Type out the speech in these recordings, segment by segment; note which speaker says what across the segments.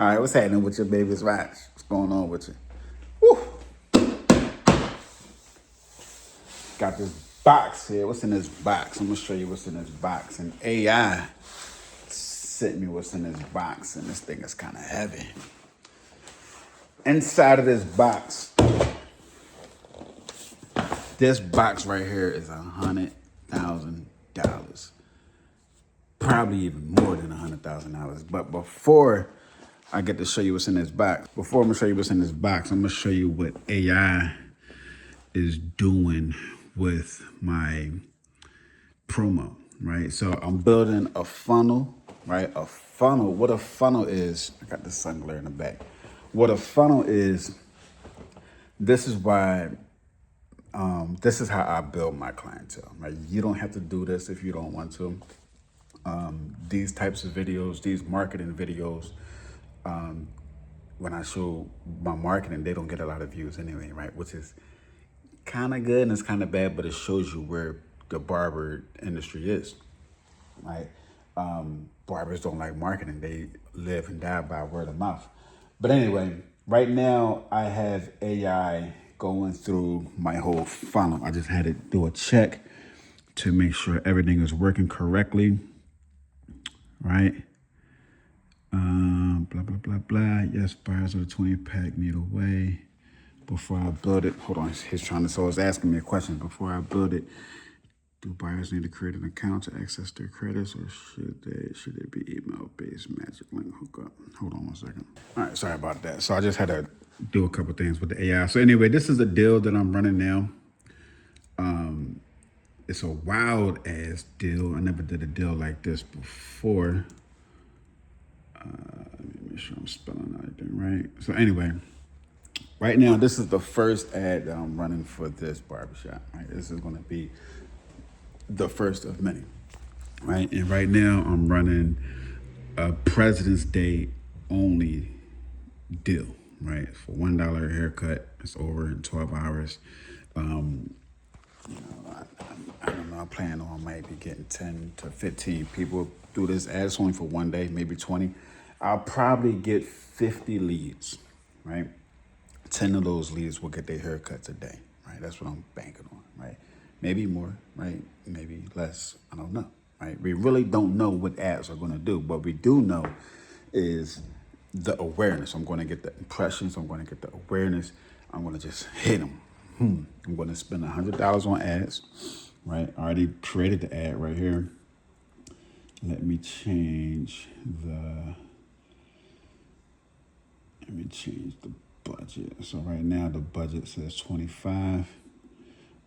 Speaker 1: All right, what's happening with your baby's watch? What's going on with you? Woo! Got this box here. What's in this box? I'm gonna show you what's in this box. And AI sent me what's in this box, and this thing is kind of heavy. Inside of this box right here is $100,000. Probably even more than $100,000. But before I get to show you what's in this box, I'm gonna show you what AI is doing with my promo, right? So I'm building a funnel, right? A funnel. What a funnel is, I got the sun glare in the back. What a funnel is, this is why, this is how I build my clientele, right? You don't have to do this if you don't want to. These types of videos, these marketing videos, when I show my marketing, they don't get a lot of views anyway, right? Which is kind of good and it's kind of bad, but it shows you where the barber industry is, right? Barbers don't like marketing. They live and die by word of mouth. But anyway, right now I have AI going through my whole funnel. I just had to do a check to make sure everything is working correctly, right? Blah, blah, blah, blah. Yes, buyers of the 20-pack need a way. Before I build it, hold on, he's trying to, so he's asking me a question. Before I build it, do buyers need to create an account to access their credits, or should it be email-based magic link hookup? Hold on one second. All right, sorry about that. So I just had to do a couple things with the AI. So anyway, this is a deal that I'm running now. It's a wild ass deal. I never did a deal like this before. Let me make sure I'm spelling everything right. So anyway, right now, this is the first ad that I'm running for this barbershop, right? This is gonna be the first of many, right? And right now I'm running a President's Day only deal, right? For $1 haircut, it's over in 12 hours. I don't know, I plan on maybe getting 10 to 15 people through this ad. It's only for one day, maybe 20. I'll probably get 50 leads, right? 10 of those leads will get their haircuts a day, right? That's what I'm banking on, right? Maybe more, right? Maybe less, I don't know, right? We really don't know what ads are gonna do. What we do know is the awareness. I'm gonna get the impressions, I'm gonna get the awareness, I'm gonna just hit them. I'm gonna spend $100 on ads, right? I already created the ad right here. Let me change the budget. So right now the budget says 25,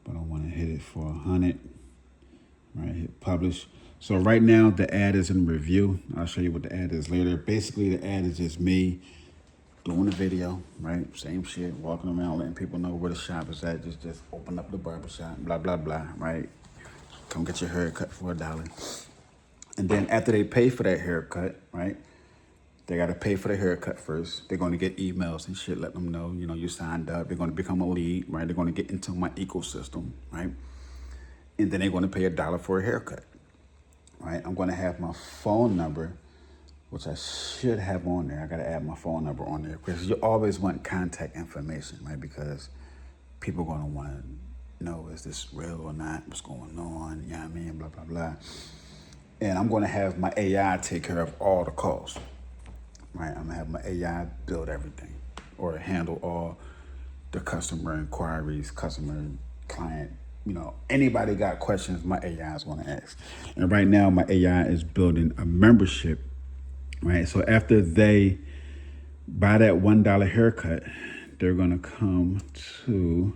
Speaker 1: but I want to hit it for 100. Right, hit publish. So right now the ad is in review. I'll show you what the ad is later. Basically, the ad is just me doing a video, right? Same shit, walking around, letting people know where the shop is at. Just open up the barbershop, blah blah blah, right? Come get your haircut for $1. And then after they pay for that haircut, right? They got to pay for the haircut first. They're going to get emails and shit, let them know, you know, you signed up. They're going to become a lead, right? They're going to get into my ecosystem, right? And then they're going to pay $1 for a haircut, right? I'm going to have my phone number, which I should have on there. I got to add my phone number on there because you always want contact information, right? Because people are going to want to know, is this real or not? What's going on? You know what I mean? Blah, blah, blah. And I'm going to have my AI take care of all the calls. Right, I'm gonna have my AI build everything or handle all the customer inquiries, customer, client, you know, anybody got questions, my AI is gonna ask. And right now my AI is building a membership, right? So after they buy that $1 haircut, they're gonna come to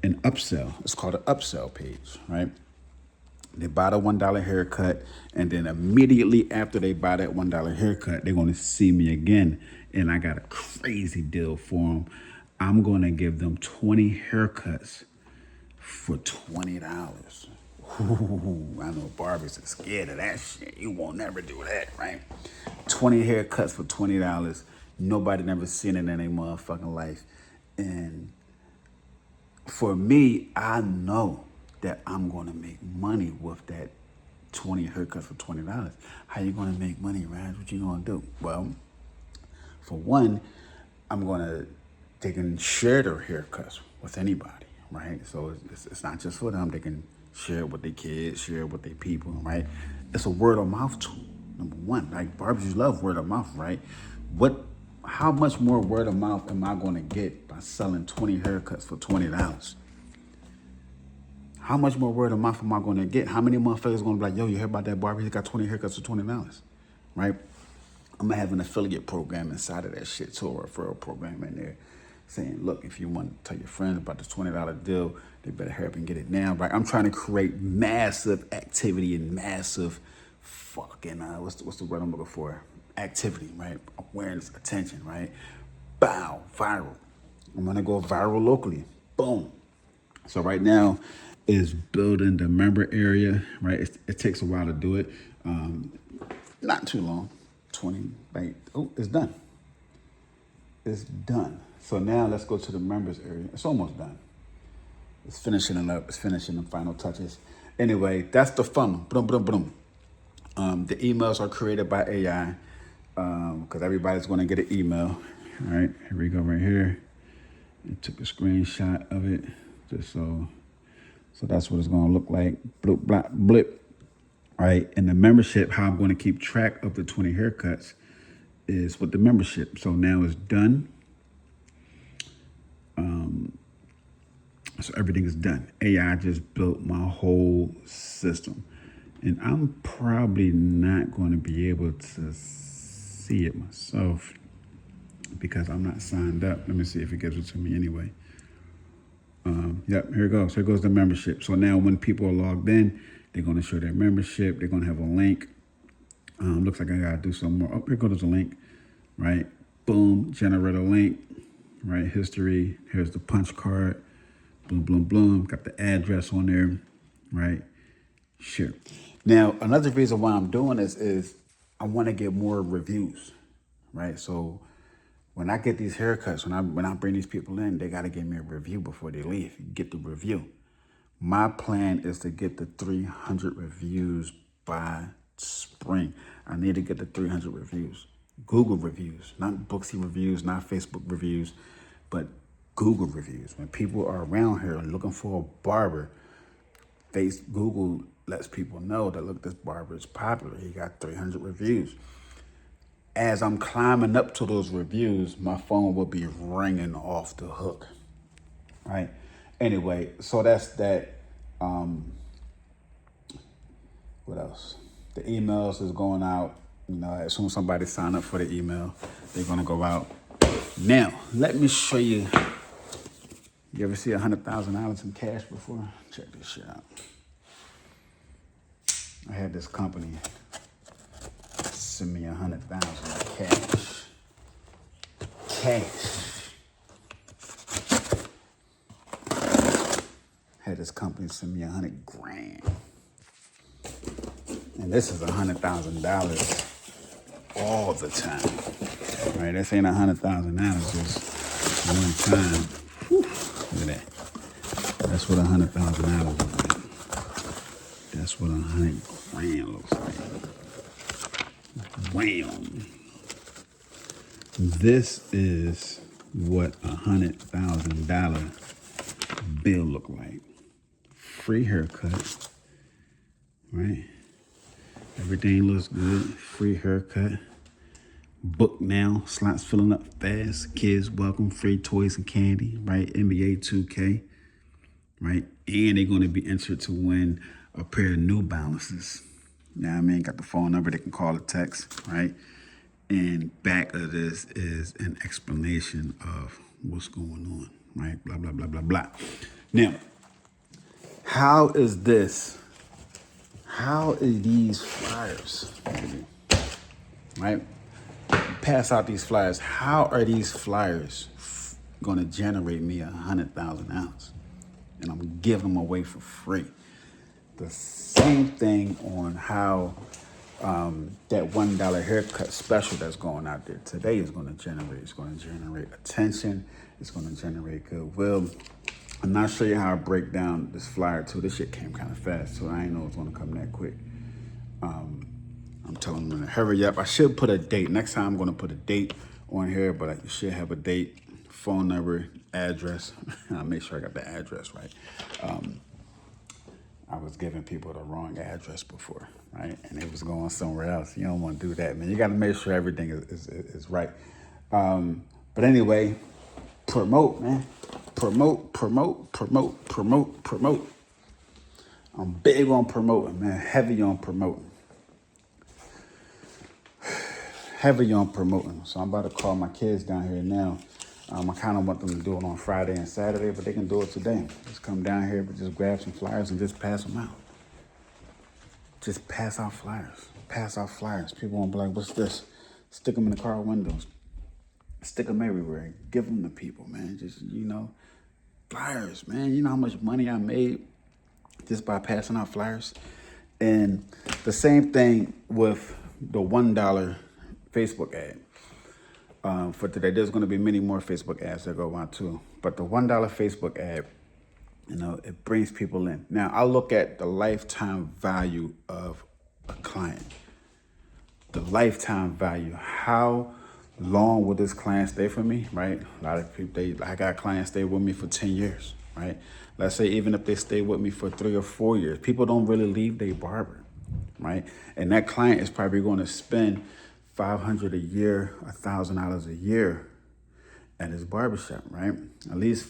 Speaker 1: an upsell. It's called an upsell page, right? They buy the $1 haircut, and then immediately after they buy that $1 haircut, they're going to see me again. And I got a crazy deal for them. I'm going to give them 20 haircuts for $20. Ooh, I know barbers are scared of that shit. You won't never do that, right? 20 haircuts for $20. Nobody never seen it in their motherfucking life. And for me, I know that I'm gonna make money with that 20 haircuts for $20. How you gonna make money, Raj? What you gonna do? Well, For one, they can share their haircuts with anybody, right? So it's not just for them. They can share it with their kids, share it with their people, right? It's a word of mouth tool. Number one, like barbers love word of mouth, right? How much more word of mouth am I going to get by selling 20 haircuts for $20? How much more word of mouth am I going to get? How many motherfuckers going to be like, yo, you heard about that barber? He got 20 haircuts for $20, right? I'm going to have an affiliate program inside of that shit too, or a referral program in there saying, look, if you want to tell your friends about this $20 deal, they better hurry up and get it now, right? I'm trying to create massive activity and massive fucking, what's the word I'm looking for? Activity, right? Awareness, attention, right? Bow, viral. I'm going to go viral locally. Boom. So right now is building the member area, right? It takes a while to do it. Not too long. 20, like, oh, it's done. It's done. So now let's go to the members area. It's almost done. It's finishing it up. It's finishing the final touches. Anyway, that's the funnel. Boom, boom, boom. The emails are created by AI because everybody's going to get an email. All right, here we go right here. I took a screenshot of it just so that's what it's going to look like. Blip, blop, blip. Right, and the membership, how I'm going to keep track of the 20 haircuts is with the membership. So now it's done. So everything is done. AI just built my whole system. And I'm probably not going to be able to see it myself because I'm not signed up. Let me see if it gives it to me anyway. Yep, here it goes. Here goes the membership. So now when people are logged in, they're going to show their membership. They're going to have a link. Looks like I got to do some more. Oh, here goes the link, right? Boom, generate a link, right? History. Here's the punch card. Boom, boom, boom. Got the address on there, right? Sure. Now, another reason why I'm doing this is I want to get more reviews, right? So when I get these haircuts, when I bring these people in, they got to give me a review before they leave. Get the review. My plan is to get the 300 reviews by spring. I need to get the 300 reviews. Google reviews, not Booksy reviews, not Facebook reviews, but Google reviews. When people are around here looking for a barber, Google lets people know that, look, this barber is popular. He got 300 reviews. As I'm climbing up to those reviews, my phone will be ringing off the hook, right? Anyway, so that's that. What else? The emails is going out. You know, as soon as somebody sign up for the email, they're going to go out. Now, let me show you. You ever see $100,000 in cash before? Check this shit out. I had this company send me $100,000 cash. Had this company send me $100 grand. And this is $100,000 all the time. Right? This ain't $100,000 just one time. Whew, look at that. That's what $100,000 looks like. That's what $100 grand looks like. Wham. This is what $100,000 bill look like. Free haircut, right? Everything looks good. Free haircut. Book now. Slots filling up fast. Kids welcome. Free toys and candy, right? NBA 2K, right? And they're going to be entered to win a pair of New Balances. You know what I mean? Got the phone number. They can call or text, right? And back of this is an explanation of what's going on, right? Blah, blah, blah, blah, blah. Now, how is these flyers, right? Pass out these flyers. How are these flyers going to generate me $100,000? And I'm giving them away for free. The same thing on how that $1 haircut special that's going out there today is going to generate. It's going to generate attention. It's going to generate goodwill. I'm not sure you how I break down this flyer too. This shit came kind of fast, so I ain't know it was going to come that quick. I'm telling them to hurry up. I should put a date. Next time I'm going to put a date on here, but you should have a date, phone number, address. I'll make sure I got the address right. I was giving people the wrong address before, right? And it was going somewhere else. You don't want to do that, man. You got to make sure everything is right. But anyway, promote, man. Promote, promote, promote, promote, promote. I'm big on promoting, man. Heavy on promoting. Heavy on promoting. So I'm about to call my kids down here now. I kind of want them to do it on Friday and Saturday, but they can do it today. Just come down here, but just grab some flyers and just pass them out. Just pass out flyers. Pass out flyers. People won't be like, what's this? Stick them in the car windows. Stick them everywhere. Give them to people, man. Just, flyers, man. You know how much money I made just by passing out flyers? And the same thing with the $1 Facebook ad. For today, there's going to be many more Facebook ads that go on too. But the $1 Facebook ad, it brings people in. Now, I look at the lifetime value of a client. The lifetime value. How long will this client stay for me, right? A lot of people, I got clients stay with me for 10 years, right? Let's say even if they stay with me for 3 or 4 years, people don't really leave their barber, right? And that client is probably going to spend $500 a year, $1,000 a year at his barbershop, right? At least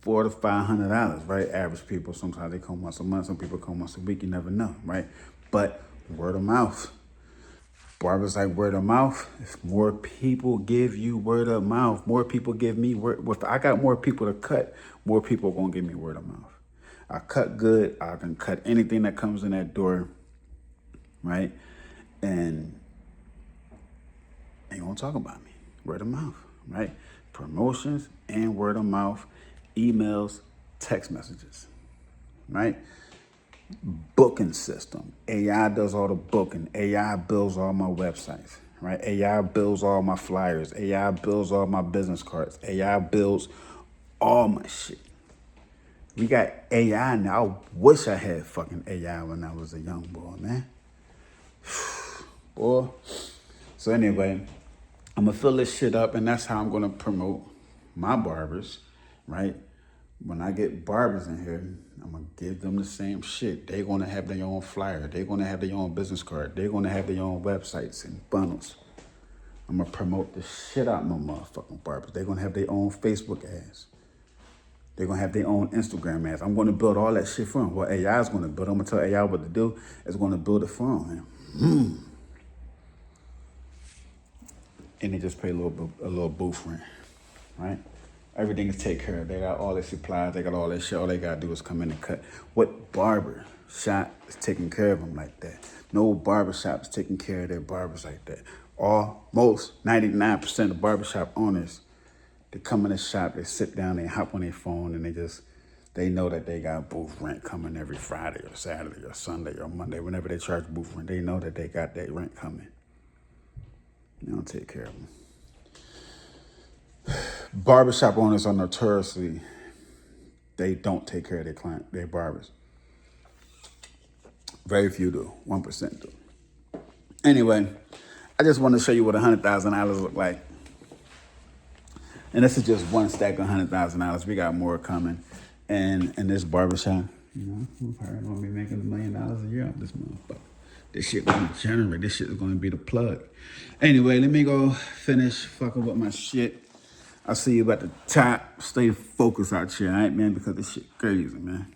Speaker 1: $400 to $500, right? Average people, sometimes they come once a month, some people come once a week, you never know, right? But word of mouth. Barbers like word of mouth. If more people give you word of mouth, more people give me word. If I got more people to cut, more people are going to give me word of mouth. I cut good. I can cut anything that comes in that door, right? And ain't gonna talk about me. Word of mouth, right? Promotions and word of mouth, emails, text messages, right? Booking system. AI does all the booking. AI builds all my websites, right? AI builds all my flyers. AI builds all my business cards. AI builds all my shit. We got AI now. I wish I had fucking AI when I was a young boy, man. Boy. So anyway, I'm going to fill this shit up, and that's how I'm going to promote my barbers, right? When I get barbers in here, I'm going to give them the same shit. They're going to have their own flyer. They're going to have their own business card. They're going to have their own websites and bundles. I'm going to promote the shit out of my motherfucking barbers. They're going to have their own Facebook ads. They're going to have their own Instagram ads. I'm going to build all that shit for them. What AI is going to build, I'm going to tell AI what to do. It's going to build it for them, man. And they just pay a little booth rent, right? Everything is taken care of. They got all their supplies. They got all their shit. All they got to do is come in and cut. What barber shop is taking care of them like that? No barber shop is taking care of their barbers like that. Almost 99% of barbershop owners, they come in the shop, they sit down, they hop on their phone, and they know that they got booth rent coming every Friday or Saturday or Sunday or Monday. Whenever they charge booth rent, they know that they got that rent coming. They don't take care of them. Barbershop owners are notoriously, they don't take care of their barbers. Very few do. 1% do. Anyway, I just want to show you what $100,000 look like. And this is just one stack of $100,000. We got more coming. And in this barbershop, we're probably going to be making $1 million a year off this motherfucker. This shit going to generate. This shit is going to be the plug. Anyway, let me go finish fucking with my shit. I'll see you at the top. Stay focused out here, all right, man? Because this shit crazy, man.